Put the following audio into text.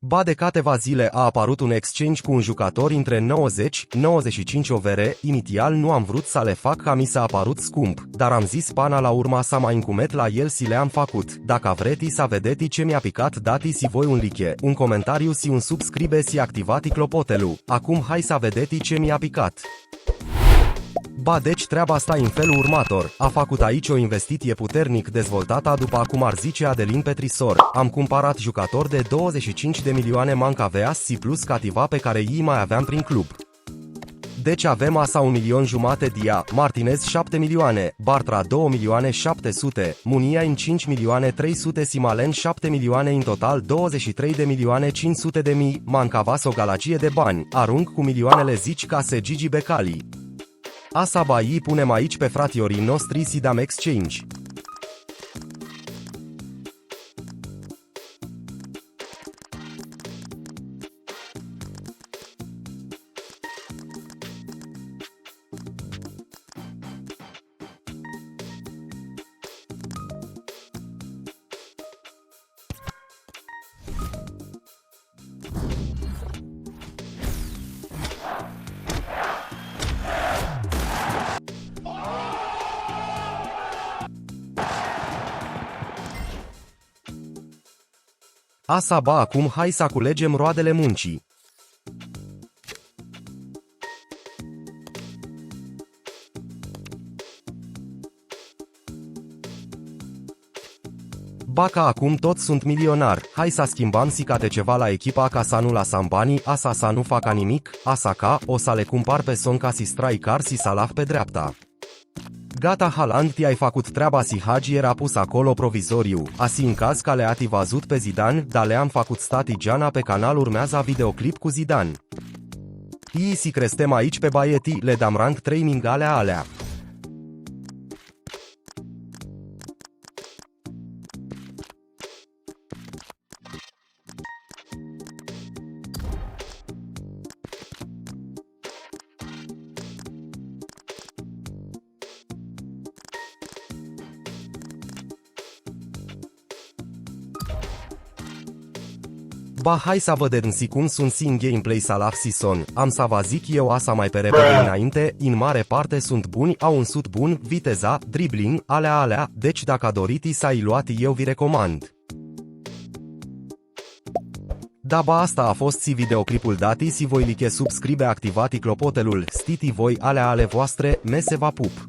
Ba de câteva zile a apărut un exchange cu un jucător între 90-95 overe, inițial nu am vrut să le fac ca mi s-a apărut scump, dar am zis pana la urma să mai încumet la el si le-am făcut. Dacă vreți să vedeți ce mi-a picat, dați si voi un like, un comentariu si un subscribe si activati clopotelul. Acum hai să vedeți ce mi-a picat. Ba deci treaba asta în felul următor, a făcut aici o investiție puternic dezvoltată după cum ar zice Adelin Petrisor, am cumpărat jucător de 25 de milioane manca aveas si plus cativa pe care ei mai aveam prin club. Deci avem asa 1,5 milion dia, Martinez 7 milioane, Bartra 2 milioane 700, Munia în 5 milioane 300 Simalen 7 milioane în total 23 de milioane 500 de mii, mancavas o galagie de bani, arunc cu milioanele zici ca se Gigi Becali. Asa bai punem aici pe fratiorii noștri si dăm exchange. Asa ba acum hai să culegem roadele muncii. Ba ca acum toți sunt milionari, hai să schimbăm si cate ceva la echipa ca să nu lasăm banii, asa să nu facă nimic, asa ca o să le cumpar pe son ca si striker si Salah pe dreapta. Gata Haaland ti-ai făcut treaba si Hagi era pus acolo provizoriu, asi în caz că le-ati văzut pe Zidane, dar le-am făcut stati Giana pe canal urmează videoclip cu Zidane. Ii si crestem aici pe baieti, le dam rank 3 mingale alea. Ba hai să vedem si cum sunt si în gameplay Salah Sison, am să vă zic eu asa mai pe repede înainte, în mare parte sunt buni, au un sut bun, viteza, dribbling, alea, deci dacă doriți să-i luați eu vi recomand. Da ba asta a fost si videoclipul dati si voi like subscribe activati clopotelul, stiti voi ale voastre, mese va pup.